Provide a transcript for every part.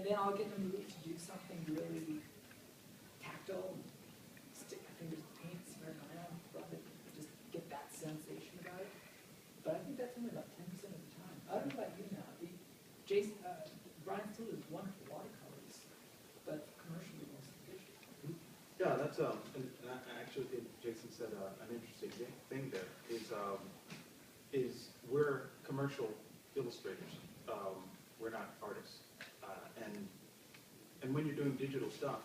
then I'll get them to do something really tactile, and stick my fingers in paint, smear it around, rub it, just get that sensation about it. But I think that's only about 10% of the time. I don't know about you now. Jason, Brian still does wonderful watercolors, but commercially most of the digital. Yeah, that's and I actually think Jason said an interesting thing there is we're commercial illustrators. We're not artists, and when you're doing digital stuff,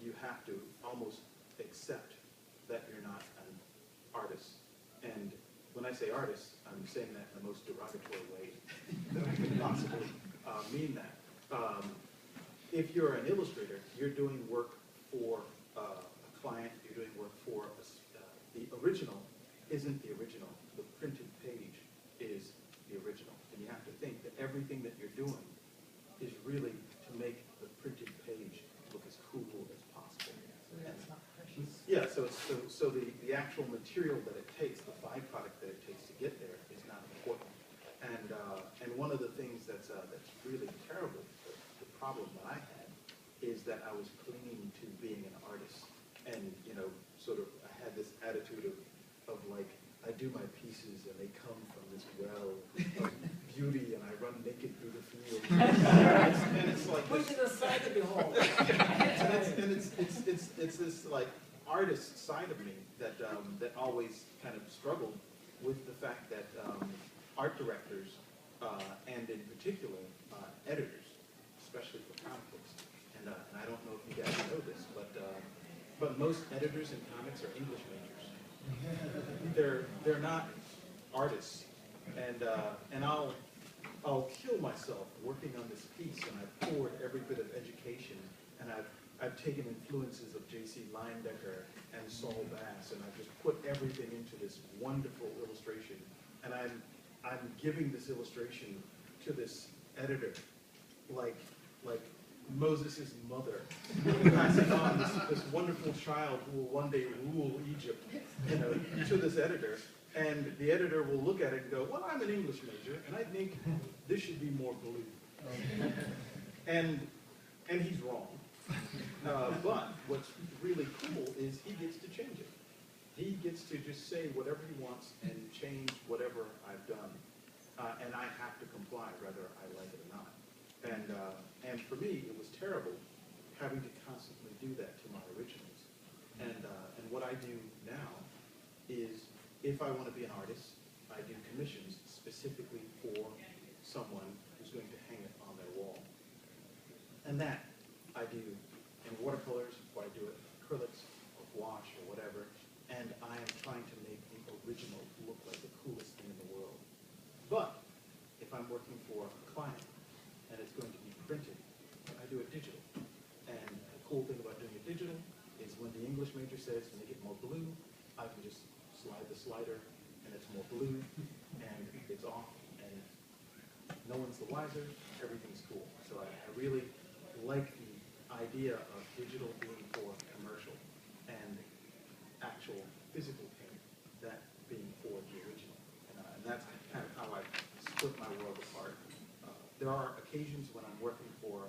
you have to almost accept that you're not an artist. And when I say artist, I'm saying that in the most derogatory way that I can possibly mean that. If you're an illustrator, you're doing work for a client, you're doing work for the original isn't the original. The printed page is the original. And you have to think that everything that you're doing is really to make the printed page look as cool as possible. So that's not precious. Yeah, so the actual material that it takes, the byproduct that it takes to get there is not important. And one of the things that's really terrible, the problem that I had, is that I was clinging to being an artist. And, you know, sort of I had this attitude of like, I do my pieces and they come from this well of beauty and I run naked through the field. and it's like Which is a sight to behold. It's this like artist side of me that that always kind of struggled with the fact that art directors and in particular editors, especially for comic books, and I don't know if you guys know this, but most editors in comics are English majors. They're not artists, and I'll kill myself working on this piece, and I've poured every bit of education, and I've taken influences of J.C. Leyendecker and Saul Bass, and I've just put everything into this wonderful illustration, and I'm giving this illustration to this editor, like Moses' mother, passing on this wonderful child who will one day rule Egypt, you know, to this editor. And the editor will look at it and go, well, I'm an English major, and I think this should be more blue. And he's wrong. But what's really cool is he gets to change it. He gets to just say whatever he wants and change whatever I've done. And I have to comply, whether I like it or not. And for me, it was terrible having to constantly do that to my originals. And what I do now is, if I want to be an artist, I do commissions specifically for someone who's going to hang it on their wall. And that I do in watercolors, or I do it in acrylics, or gouache, or whatever. And I am trying to make the original look like the coolest thing in the world. But if I'm working for a client, and it's going to be printed, I do it digital. And the cool thing about doing it digital is when the English major says to make it more blue, I can just slide the slider and it's more blue and it's off and no one's the wiser, everything's cool. So I really like the idea of digital being for commercial and actual physical paint, that being for the original. And that's kind of how I split my world apart. There are occasions when I'm working for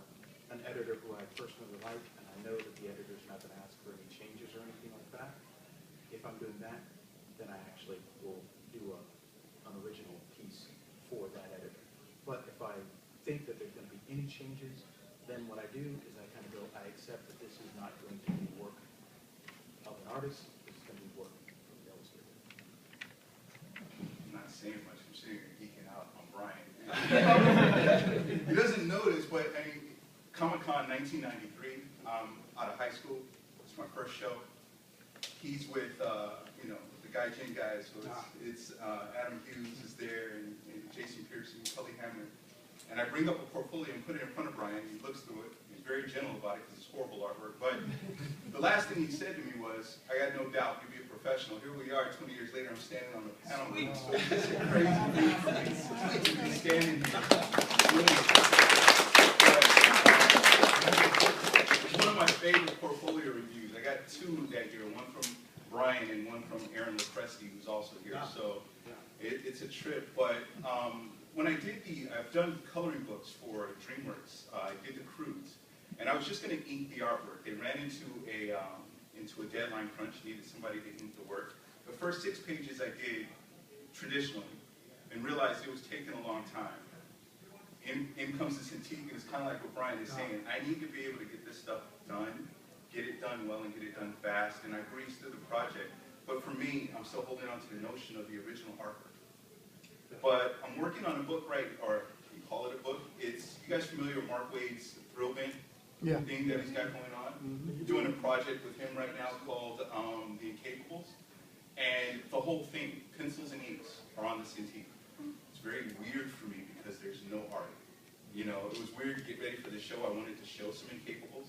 an editor who I personally like, and I know that the editor's not going to ask for any changes or anything like that. If I'm doing that, then I actually will do an original piece for that editor. But if I think that there's going to be any changes, then what I do is I kind of go, I accept that this is not going to be work of an artist, this is going to be work from the illustrator. I'm not saying much, I'm sitting here geeking out on Brian. He doesn't know this, but I mean, Comic-Con 1993, out of high school, it's my first show. He's with, you know, the Gaijin guys, so it's Adam Hughes is there, and Jason Pearson, Cully Hamner. And I bring up a portfolio and put it in front of Brian. He looks through it. He's very gentle about it because it's horrible artwork. But the last thing he said to me was, I got no doubt you'll be a professional. Here we are 20 years later, I'm standing on the panel. So it's a crazy thing for me to be standing here. One of my favorite portfolio reviews, I got two that year, one from Brian and one from Aaron Lopresti, who's also here. So it's a trip. But when I did I've done coloring books for DreamWorks. I did The Cruise. And I was just going to ink the artwork. They ran into a deadline crunch, needed somebody to ink the work. The first 6 pages I did traditionally and realized it was taking a long time. In comes the Cintiq, and it's kind of like what Brian is saying. I need to be able to get this stuff done, get it done well, and get it done fast, and I breezed through the project. But for me, I'm still holding on to the notion of the original artwork. But I'm working on a book, or you call it a book. It's, you guys familiar with Mark Wade's Thrill Bin thing that he's got going on? Doing a project with him right now called The Incapables. And the whole thing, pencils and inks, are on the Cintiq. It's very weird for me because there's no art. You know, it was weird to get ready for the show. I wanted to show some Incapables.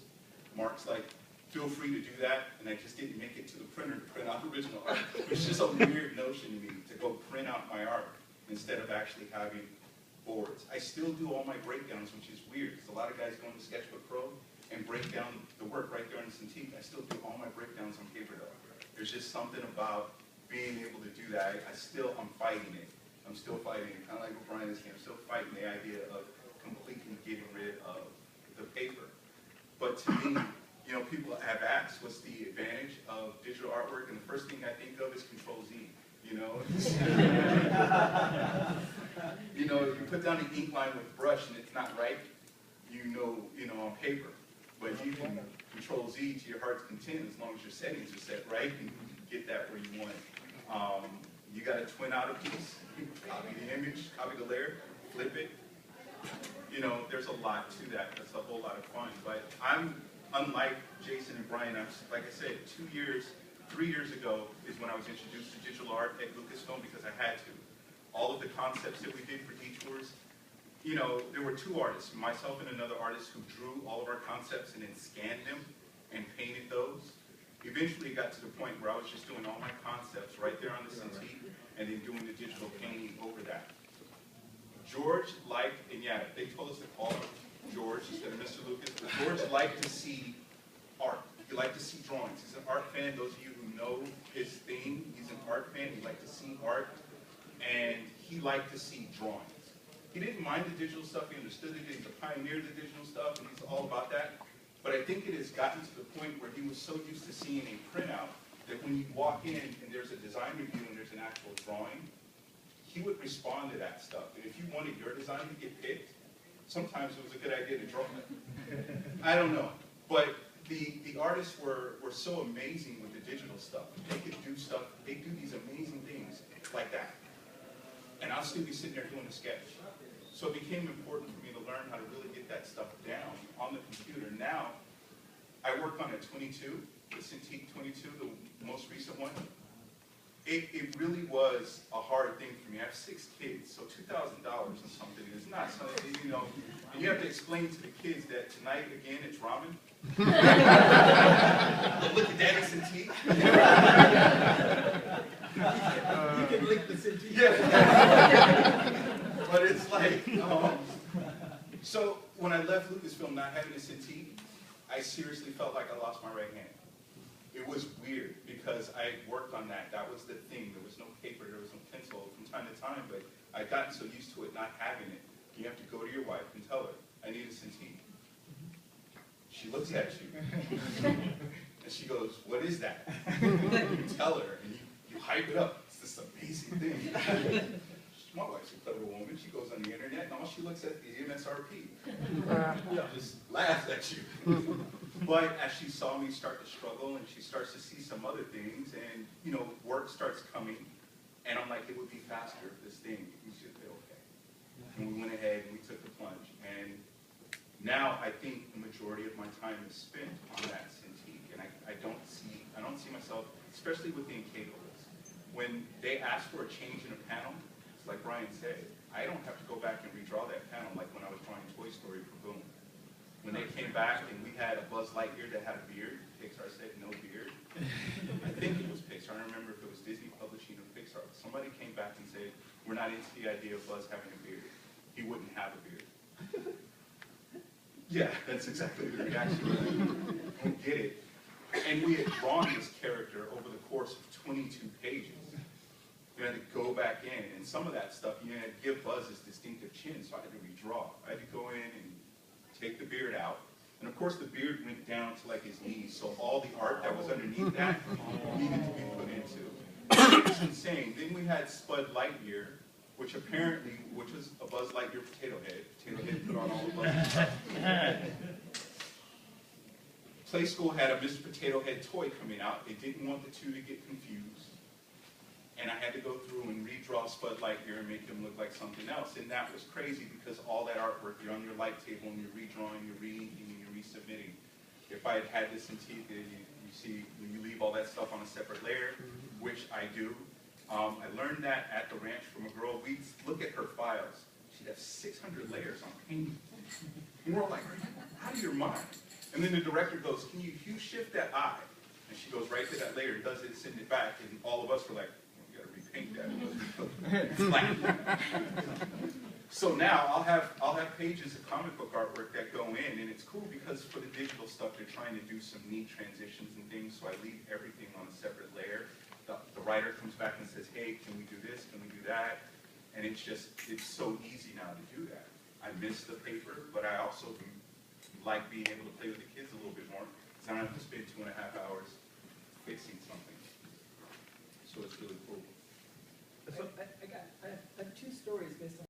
Mark's like, feel free to do that, and I just didn't make it to the printer to print out original art. It's just a weird notion to me to go print out my art instead of actually having boards. I still do all my breakdowns, which is weird, because a lot of guys go into Sketchbook Pro and break down the work right there on the Cintiq. I still do all my breakdowns on paper though. There's just something about being able to do that. I'm fighting it. I'm still fighting it. Kind of like what Brian is saying, I'm still fighting the idea of completely getting rid of the paper. But to me, you know, people have asked, what's the advantage of digital artwork? And the first thing I think of is Control-Z. You know, you know, you put down an ink line with brush and it's not right. You know, on paper. But you can Control-Z to your heart's content as long as your settings are set right and you can get that where you want it. You got to twin out a piece, copy the image, copy the layer, flip it. You know, there's a lot to that. That's a whole lot of fun. But I'm unlike Jason and Brian. Like I said, 3 years ago is when I was introduced to digital art at Lucasfilm because I had to. All of the concepts that we did for detours, you know, there were 2 artists, myself and another artist, who drew all of our concepts and then scanned them and painted those. Eventually it got to the point where I was just doing all my concepts right there on the Cintiq and then doing the digital painting over that. George liked, and yeah, they told us to call him George instead of Mr. Lucas, but George liked to see art. He liked to see drawings. He's an art fan. Those of you who know his thing, he's an art fan. He liked to see art, and he liked to see drawings. He didn't mind the digital stuff. He understood it. He's a pioneer of the digital stuff, and he's all about that. But I think it has gotten to the point where he was so used to seeing a printout that when you walk in and there's a design review and there's an actual drawing, he would respond to that stuff. And if you wanted your design to get picked, sometimes it was a good idea to draw it. I don't know. But the artists were so amazing with the digital stuff. They could do stuff, they do these amazing things like that. And I'll still be sitting there doing a sketch. So it became important for me to learn how to really get that stuff down on the computer. Now, I work on a 22, the Cintiq 22, the most recent one. It really was a hard thing for me. I have 6 kids, so $2,000 or something is not something, you know, and you have to explain to the kids that tonight, again, it's ramen. Look at Daddy Cintiq. You can lick the Cintiq. Yeah. But it's like, so when I left Lucasfilm not having a Cintiq, I seriously felt like I lost my right hand. It was weird because I worked on that. That was the thing. There was no paper, there was no pencil from time to time, but I'd gotten so used to it not having it. You have to go to your wife and tell her, I need a Cintiq. She looks at you and she goes, what is that? You tell her and you hype it up. It's this amazing thing. My wife's a clever woman. She goes on the internet and all she looks at the MSRP. Just laughs at you. But as she saw me start to struggle and she starts to see some other things and, you know, work starts coming and I'm like, it would be faster if this thing, we should be okay. And we went ahead and we took the plunge. And now I think the majority of my time is spent on that Cintiq. And I don't see myself, especially with the Incapables. When they ask for a change in a panel, it's like Brian said, I don't have to go back and redraw that panel like when I was drawing Toy Story for Boom. When they came back and we had a Buzz Lightyear that had a beard, Pixar said no beard. I think it was Pixar. I don't remember if it was Disney Publishing or Pixar. Somebody came back and said, we're not into the idea of Buzz having a beard. He wouldn't have a beard. Yeah, that's exactly the reaction. I don't get it. And we had drawn this character over the course of 22 pages. You had to go back in, and some of that stuff, you had to give Buzz his distinctive chin, so I had to redraw. I had to go in and take the beard out, And of course, the beard went down to like his knees, so all the art that was underneath that needed to be put into. It was insane. Then we had Spud Lightyear, which was a Buzz Lightyear potato head. Potato head put on all the buttons. Play School had a Mr. Potato Head toy coming out. They didn't want the two to get confused. And I had to go through and redraw Spud Lightyear and make him look like something else. And that was crazy because all that artwork, you're on your light table and you're redrawing, you're re-inking, and you're resubmitting. If I had had this in teeth, you see, when you leave all that stuff on a separate layer, which I do. I learned that at the ranch from a girl. We'd look at her files. She'd have 600 layers on painting. And we're all like, out of your mind. And then the director goes, can you hue shift that eye? And she goes right to that layer, does it, send it back, and all of us were like, well, we gotta repaint that. Flat. So now I'll have pages of comic book artwork that go in, and it's cool because for the digital stuff, they're trying to do some neat transitions and things, so I leave everything on a separate layer. The writer comes back and says, hey, can we do this, can we do that? And it's so easy now to do that. I miss the paper, but I also like being able to play with the kids a little bit more, because I don't have to spend 2.5 hours fixing something. So it's really cool. I have two stories based on